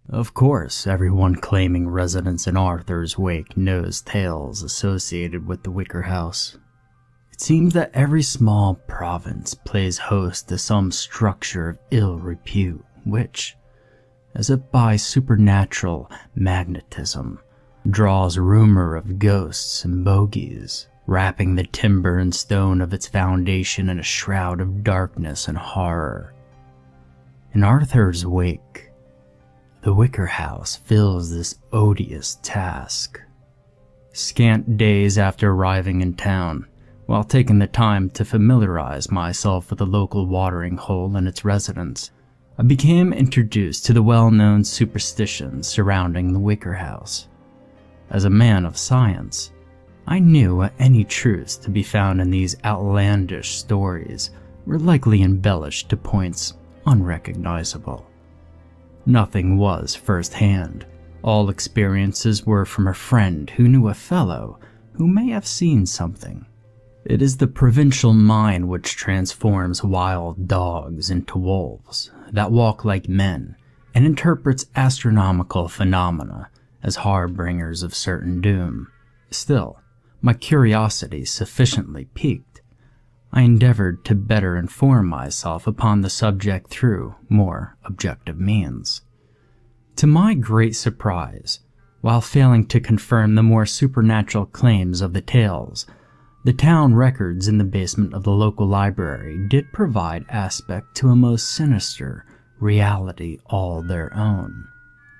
Of course, everyone claiming residence in Arthur's Wake knows tales associated with the Wicker House. It seems that every small province plays host to some structure of ill repute, which, as if by supernatural magnetism, draws rumor of ghosts and bogies, wrapping the timber and stone of its foundation in a shroud of darkness and horror. In Arthur's Wake, the Wicker House fills this odious task. Scant days after arriving in town, while taking the time to familiarize myself with the local watering hole and its residents, I became introduced to the well-known superstitions surrounding the Wicker House. As a man of science, I knew any truths to be found in these outlandish stories were likely embellished to points unrecognizable. Nothing was first-hand. All experiences were from a friend who knew a fellow who may have seen something. It is the provincial mind which transforms wild dogs into wolves that walk like men and interprets astronomical phenomena as harbingers of certain doom. Still, my curiosity sufficiently piqued, I endeavored to better inform myself upon the subject through more objective means. To my great surprise, while failing to confirm the more supernatural claims of the tales, the town records in the basement of the local library did provide aspect to a most sinister reality all their own.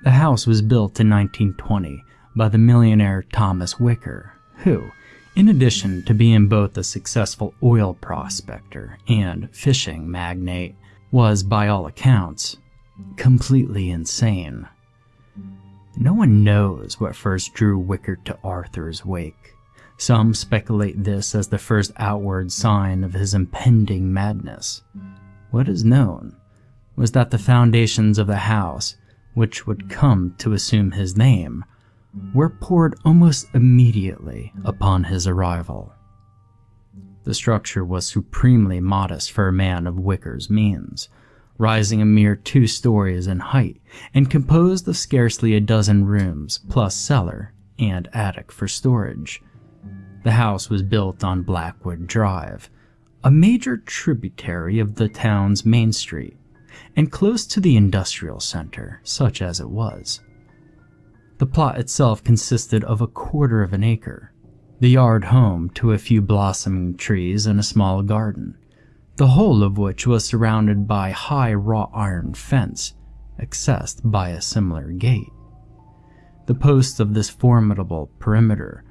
The house was built in 1920 by the millionaire Thomas Wicker, who, in addition to being both a successful oil prospector and fishing magnate, was, by all accounts, completely insane. No one knows what first drew Wicker to Arthur's Wake. Some speculate this as the first outward sign of his impending madness. What is known was that the foundations of the house, which would come to assume his name, were poured almost immediately upon his arrival. The structure was supremely modest for a man of Wicker's means, rising a mere 2 stories in height and composed of scarcely a dozen rooms plus cellar and attic for storage. The house was built on Blackwood Drive, a major tributary of the town's main street, and close to the industrial center, such as it was. The plot itself consisted of 1/4 of an acre, the yard home to a few blossoming trees and a small garden, the whole of which was surrounded by a high wrought iron fence, accessed by a similar gate. The posts of this formidable perimeter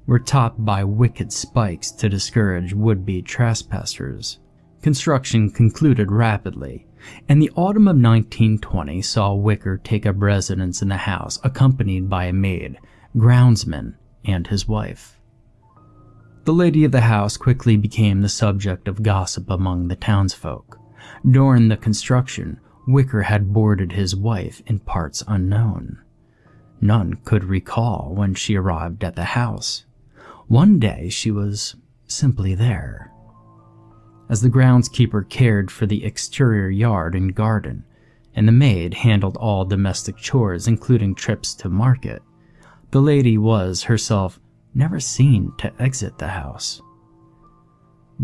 were topped by wicked spikes to discourage would-be trespassers. Construction concluded rapidly, and the autumn of 1920 saw Wicker take up residence in the house accompanied by a maid, groundsman, and his wife. The lady of the house quickly became the subject of gossip among the townsfolk. During the construction, Wicker had boarded his wife in parts unknown. None could recall when she arrived at the house. One day she was simply there. As the groundskeeper cared for the exterior yard and garden, and the maid handled all domestic chores including trips to market, the lady was herself never seen to exit the house.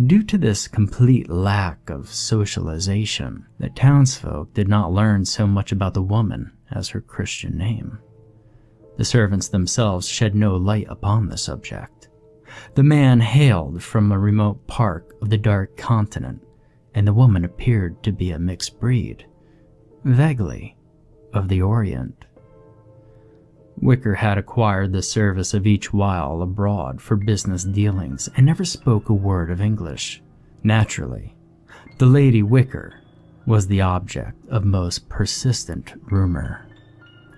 Due to this complete lack of socialization, the townsfolk did not learn so much about the woman as her Christian name. The servants themselves shed no light upon the subject. The man hailed from a remote part of the Dark Continent, and the woman appeared to be a mixed breed, vaguely, of the Orient. Wicker had acquired the service of each while abroad for business dealings and never spoke a word of English. Naturally, the Lady Wicker was the object of most persistent rumor.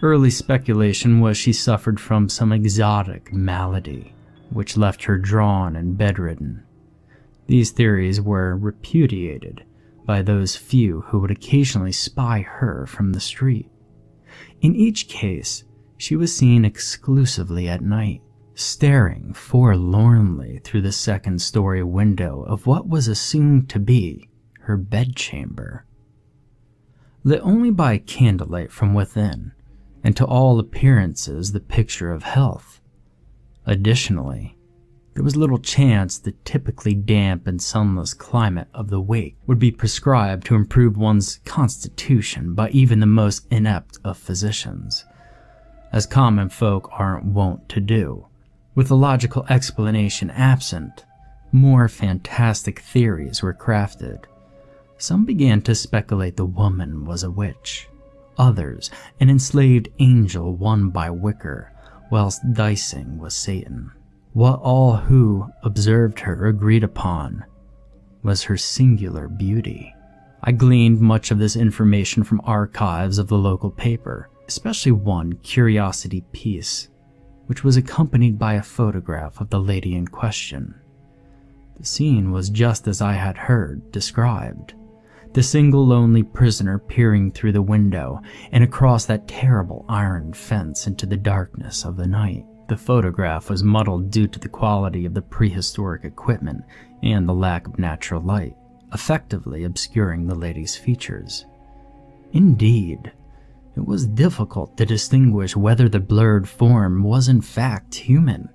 Early speculation was she suffered from some exotic malady, which left her drawn and bedridden. These theories were repudiated by those few who would occasionally spy her from the street. In each case, she was seen exclusively at night, staring forlornly through the second-story window of what was assumed to be her bedchamber. Lit only by candlelight from within, and to all appearances the picture of health. Additionally, there was little chance the typically damp and sunless climate of the wake would be prescribed to improve one's constitution by even the most inept of physicians, as common folk aren't wont to do. With a logical explanation absent, more fantastic theories were crafted. Some began to speculate the woman was a witch, others an enslaved angel won by Wicker, whilst dicing was Satan. What all who observed her agreed upon was her singular beauty. I gleaned much of this information from archives of the local paper, especially one curiosity piece, which was accompanied by a photograph of the lady in question. The scene was just as I had heard described. The single lonely prisoner peering through the window and across that terrible iron fence into the darkness of the night. The photograph was muddled due to the quality of the prehistoric equipment and the lack of natural light, effectively obscuring the lady's features. Indeed, it was difficult to distinguish whether the blurred form was in fact human,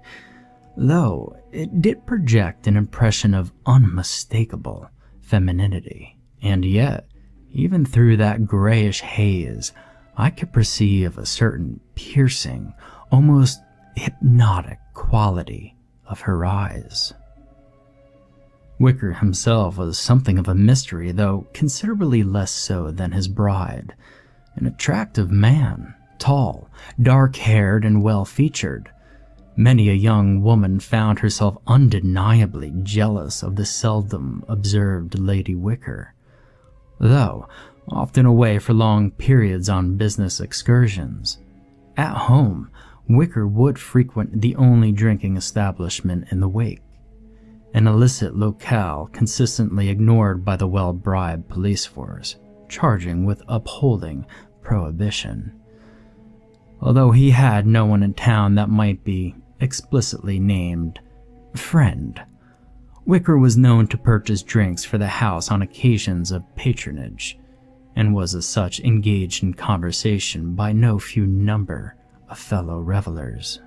though it did project an impression of unmistakable femininity. And yet, even through that grayish haze, I could perceive a certain piercing, almost hypnotic quality of her eyes. Wicker himself was something of a mystery, though considerably less so than his bride. An attractive man, tall, dark-haired, and well-featured. Many a young woman found herself undeniably jealous of the seldom observed Lady Wicker. Though often away for long periods on business excursions, at home, Wicker would frequent the only drinking establishment in the wake, an illicit locale consistently ignored by the well-bribed police force, charging with upholding prohibition. Although he had no one in town that might be explicitly named friend, Wicker was known to purchase drinks for the house on occasions of patronage, and was as such engaged in conversation by no few number of fellow revelers.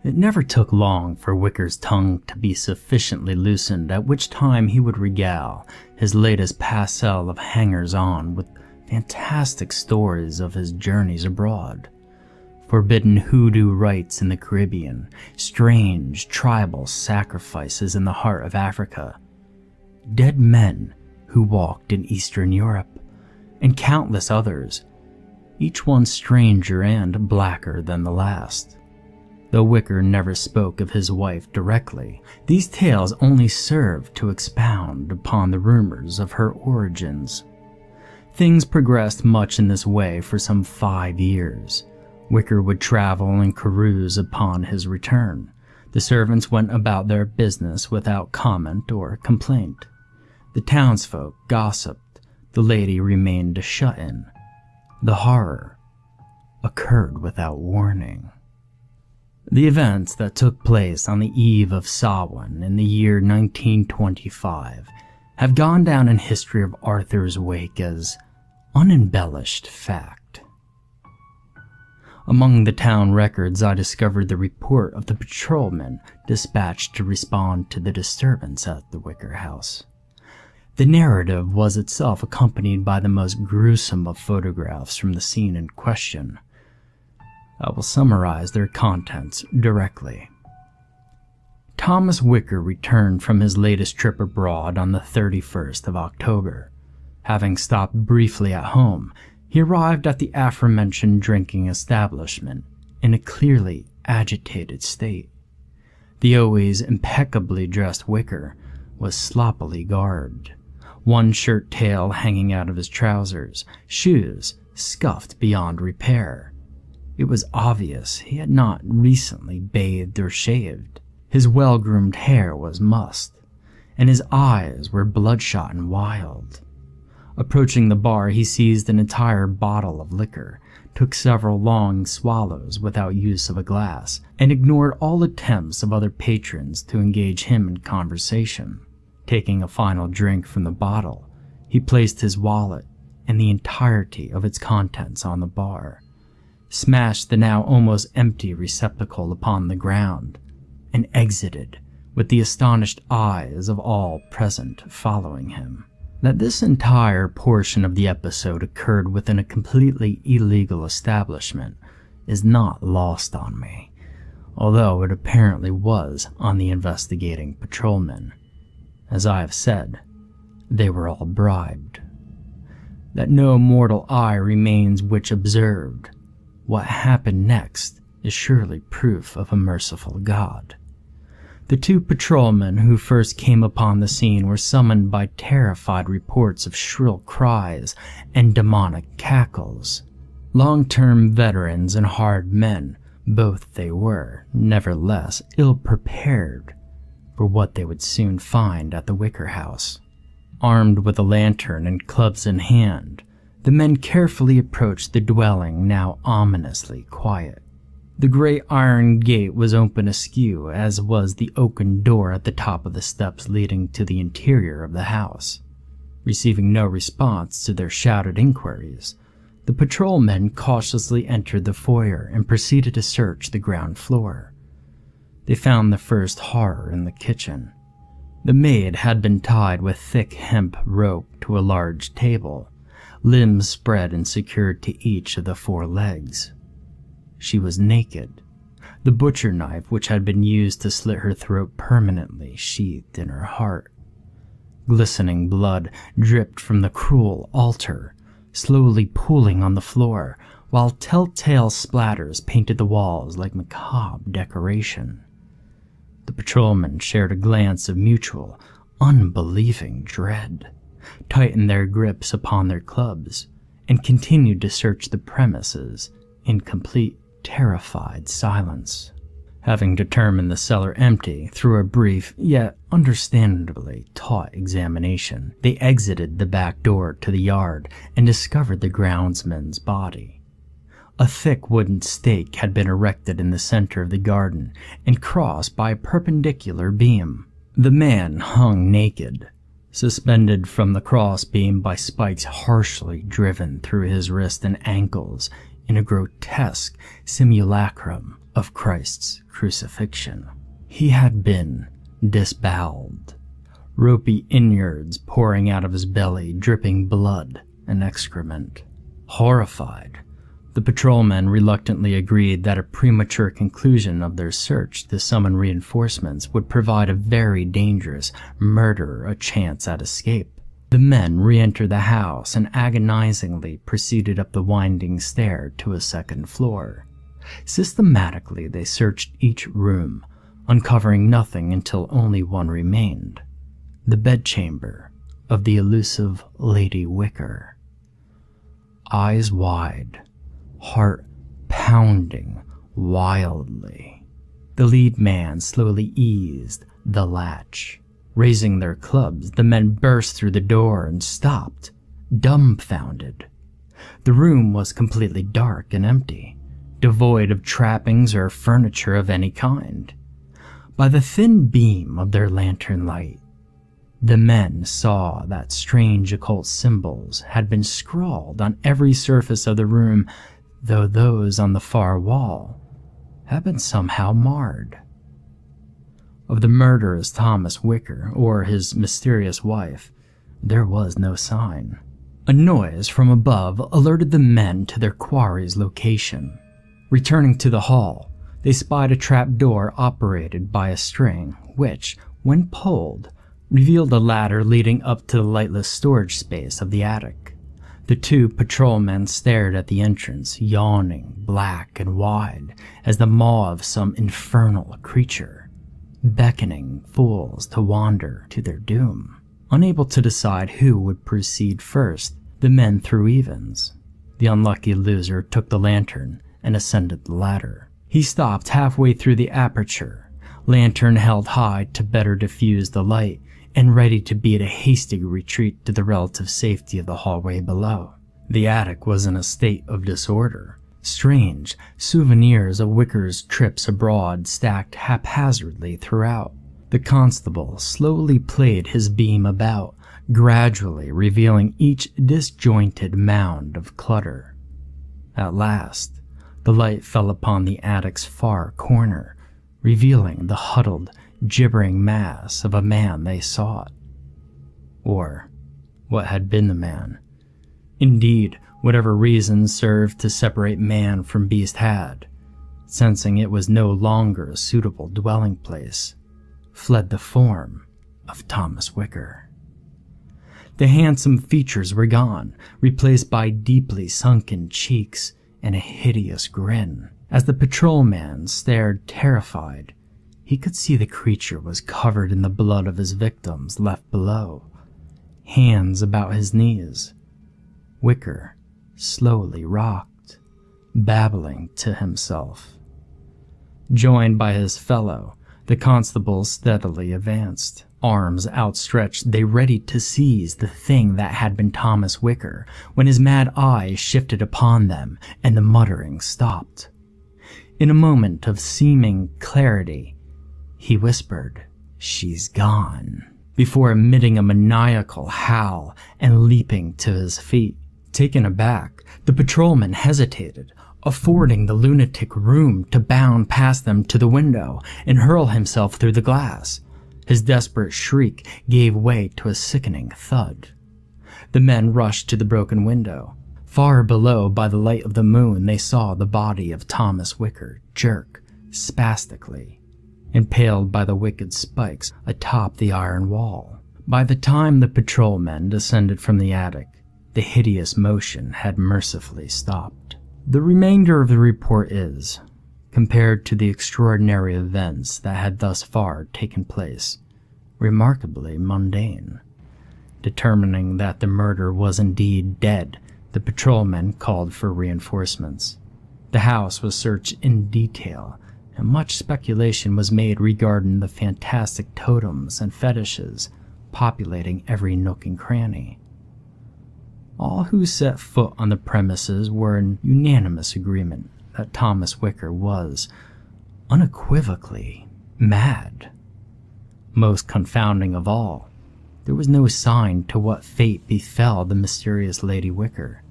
It never took long for Wicker's tongue to be sufficiently loosened, at which time he would regale his latest parcel of hangers-on with fantastic stories of his journeys abroad, forbidden hoodoo rites in the Caribbean, strange tribal sacrifices in the heart of Africa, dead men who walked in Eastern Europe, and countless others, each one stranger and blacker than the last. Though Wicker never spoke of his wife directly, these tales only served to expound upon the rumors of her origins. Things progressed much in this way for some 5 years. Wicker would travel and carouse upon his return. The servants went about their business without comment or complaint. The townsfolk gossiped. The lady remained a shut-in. The horror occurred without warning. The events that took place on the eve of Samhain in the year 1925 have gone down in history of Arthur's Wake as unembellished fact. Among the town records, I discovered the report of the patrolman dispatched to respond to the disturbance at the Wicker house. The narrative was itself accompanied by the most gruesome of photographs from the scene in question. I will summarize their contents directly. Thomas Wicker returned from his latest trip abroad on the 31st of October. Having stopped briefly at home, he arrived at the aforementioned drinking establishment in a clearly agitated state. The always impeccably dressed Wicker was sloppily garbed, one shirt tail hanging out of his trousers, shoes scuffed beyond repair. It was obvious he had not recently bathed or shaved. His well-groomed hair was mussed, and his eyes were bloodshot and wild. Approaching the bar, he seized an entire bottle of liquor, took several long swallows without use of a glass, and ignored all attempts of other patrons to engage him in conversation. Taking a final drink from the bottle, he placed his wallet and the entirety of its contents on the bar. smashed the now almost empty receptacle upon the ground, and exited with the astonished eyes of all present following him. That this entire portion of the episode occurred within a completely illegal establishment is not lost on me, although it apparently was on the investigating patrolmen. As I have said, they were all bribed. That no mortal eye remains which observed what happened next is surely proof of a merciful God. The two patrolmen who first came upon the scene were summoned by terrified reports of shrill cries and demonic cackles. Long-term veterans and hard men, both they were, nevertheless, ill-prepared for what they would soon find at the Wicker house. Armed with a lantern and clubs in hand, the men carefully approached the dwelling, now ominously quiet. The great iron gate was open askew, as was the oaken door at the top of the steps leading to the interior of the house. Receiving no response to their shouted inquiries, the patrolmen cautiously entered the foyer and proceeded to search the ground floor. They found the first horror in the kitchen. The maid had been tied with thick hemp rope to a large table, limbs spread and secured to each of the 4 legs. She was naked, the butcher knife which had been used to slit her throat permanently sheathed in her heart. Glistening blood dripped from the cruel altar, slowly pooling on the floor, while telltale splatters painted the walls like macabre decoration. The patrolmen shared a glance of mutual, unbelieving dread, tightened their grips upon their clubs, and continued to search the premises in complete, terrified silence. Having determined the cellar empty through a brief, yet understandably taut examination, they exited the back door to the yard and discovered the groundsman's body. A thick wooden stake had been erected in the center of the garden and crossed by a perpendicular beam. The man hung naked, suspended from the crossbeam by spikes harshly driven through his wrists and ankles in a grotesque simulacrum of Christ's crucifixion. He had been disemboweled, ropey innards pouring out of his belly, dripping blood and excrement. Horrified, the patrolmen reluctantly agreed that a premature conclusion of their search to summon reinforcements would provide a very dangerous murderer a chance at escape. The men re-entered the house and agonizingly proceeded up the winding stair to a second floor. Systematically, they searched each room, uncovering nothing until only one remained: the bedchamber of the elusive Lady Wicker. Eyes wide, heart pounding wildly, the lead man slowly eased the latch. Raising their clubs, the men burst through the door and stopped, dumbfounded. The room was completely dark and empty, devoid of trappings or furniture of any kind. By the thin beam of their lantern light, the men saw that strange occult symbols had been scrawled on every surface of the room, though those on the far wall had been somehow marred. Of the murderous Thomas Wicker, or his mysterious wife, there was no sign. A noise from above alerted the men to their quarry's location. Returning to the hall, they spied a trapdoor operated by a string, which, when pulled, revealed a ladder leading up to the lightless storage space of the attic. The two patrolmen stared at the entrance, yawning, black and wide, as the maw of some infernal creature, beckoning fools to wander to their doom. Unable to decide who would proceed first, the men threw evens. The unlucky loser took the lantern and ascended the ladder. He stopped halfway through the aperture, lantern held high to better diffuse the light, and ready to beat a hasty retreat to the relative safety of the hallway below. The attic was in a state of disorder. Strange souvenirs of Wicker's trips abroad stacked haphazardly throughout. The constable slowly played his beam about, gradually revealing each disjointed mound of clutter. At last, The light fell upon the attic's far corner, revealing the huddled, gibbering mass of a man they sought. Or what had been the man. Indeed, whatever reason served to separate man from beast had, sensing it was no longer a suitable dwelling place, fled the form of Thomas Wicker. The handsome features were gone, replaced by deeply sunken cheeks and a hideous grin. As the patrolman stared terrified, he could see the creature was covered in the blood of his victims left below, hands about his knees. Wicker slowly rocked, babbling to himself. Joined by his fellow, the constables steadily advanced. Arms outstretched, they readied to seize the thing that had been Thomas Wicker, when his mad eyes shifted upon them and the muttering stopped. In a moment of seeming clarity, he whispered, "She's gone," before emitting a maniacal howl and leaping to his feet. Taken aback, the patrolman hesitated, affording the lunatic room to bound past them to the window and hurl himself through the glass. His desperate shriek gave way to a sickening thud. The men rushed to the broken window. Far below, by the light of the moon, they saw the body of Thomas Wicker jerk spastically, impaled by the wicked spikes atop the iron wall. By the time the patrolmen descended from the attic, the hideous motion had mercifully stopped. The remainder of the report is, compared to the extraordinary events that had thus far taken place, remarkably mundane. Determining that the murderer was indeed dead, the patrolmen called for reinforcements. The house was searched in detail, and much speculation was made regarding the fantastic totems and fetishes populating every nook and cranny. All who set foot on the premises were in unanimous agreement that Thomas Wicker was, unequivocally, mad. Most confounding of all, there was no sign to what fate befell the mysterious Lady Wicker.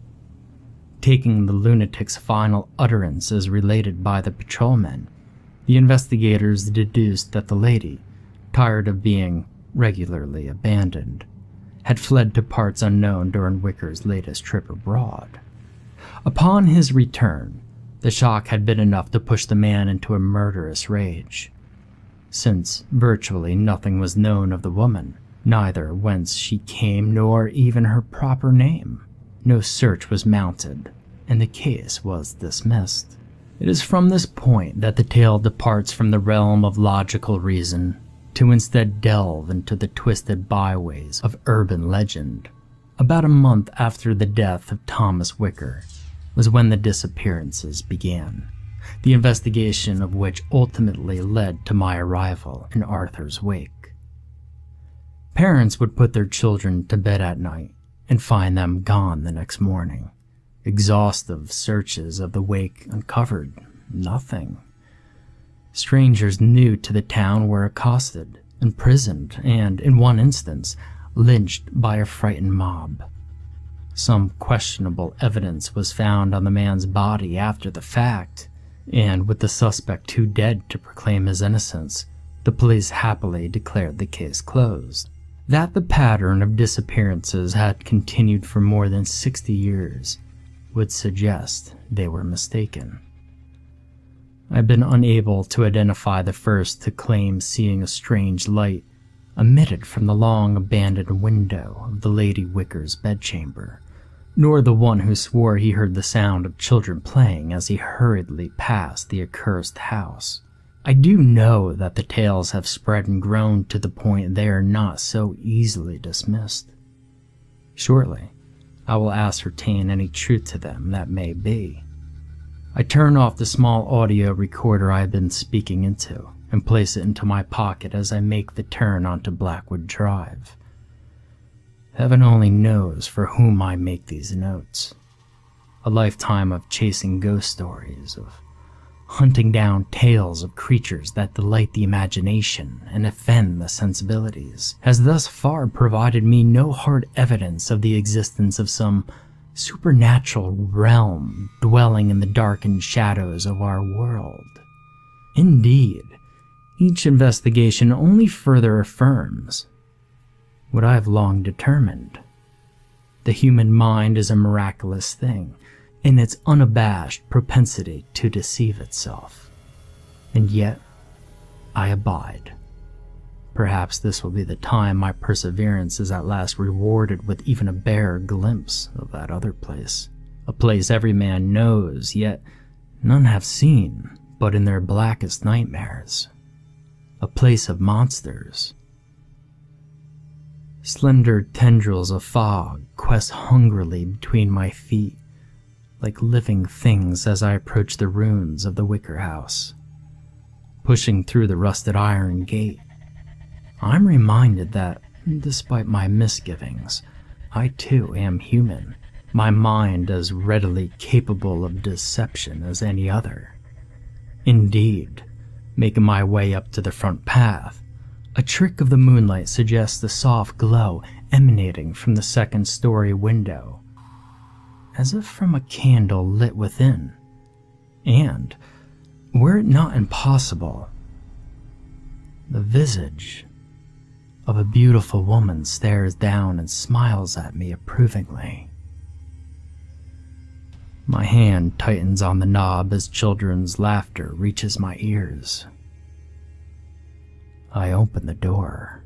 Taking the lunatic's final utterance as related by the patrolmen, the investigators deduced that the lady, tired of being regularly abandoned, had fled to parts unknown during Wicker's latest trip abroad. Upon his return, the shock had been enough to push the man into a murderous rage. Since virtually nothing was known of the woman, neither whence she came nor even her proper name, no search was mounted, and the case was dismissed. It is from this point that the tale departs from the realm of logical reason to instead delve into the twisted byways of urban legend. About a month after the death of Thomas Wicker was when the disappearances began, the investigation of which ultimately led to my arrival in Arthur's wake. Parents would put their children to bed at night and find them gone the next morning. Exhaustive searches of the wake uncovered nothing. Strangers new to the town were accosted, imprisoned, and, in one instance, lynched by a frightened mob. Some questionable evidence was found on the man's body after the fact, and with the suspect too dead to proclaim his innocence, the police happily declared the case closed. That the pattern of disappearances had continued for more than 60 years would suggest they were mistaken. I've been unable to identify the first to claim seeing a strange light emitted from the long abandoned window of the Lady Wicker's bedchamber, nor the one who swore he heard the sound of children playing as he hurriedly passed the accursed house. I do know that the tales have spread and grown to the point they are not so easily dismissed. Shortly, I will ascertain any truth to them that may be. I turn off the small audio recorder I have been speaking into and place it into my pocket as I make the turn onto Blackwood Drive. Heaven only knows for whom I make these notes. A lifetime of chasing ghost stories, of hunting down tales of creatures that delight the imagination and offend the sensibilities, has thus far provided me no hard evidence of the existence of some supernatural realm dwelling in the darkened shadows of our world. Indeed, each investigation only further affirms what I have long determined. The human mind is a miraculous thing in its unabashed propensity to deceive itself. And yet, I abide. Perhaps this will be the time my perseverance is at last rewarded with even a bare glimpse of that other place. A place every man knows, yet none have seen but in their blackest nightmares. A place of monsters. Slender tendrils of fog quest hungrily between my feet, like living things as I approach the ruins of the Wicker house. Pushing through the rusted iron gate, I'm reminded that, despite my misgivings, I too am human, my mind as readily capable of deception as any other. Indeed, making my way up to the front path, a trick of the moonlight suggests the soft glow emanating from the second-story window, as if from a candle lit within. And, were it not impossible, the visage of a beautiful woman stares down and smiles at me approvingly. My hand tightens on the knob as children's laughter reaches my ears. I open the door.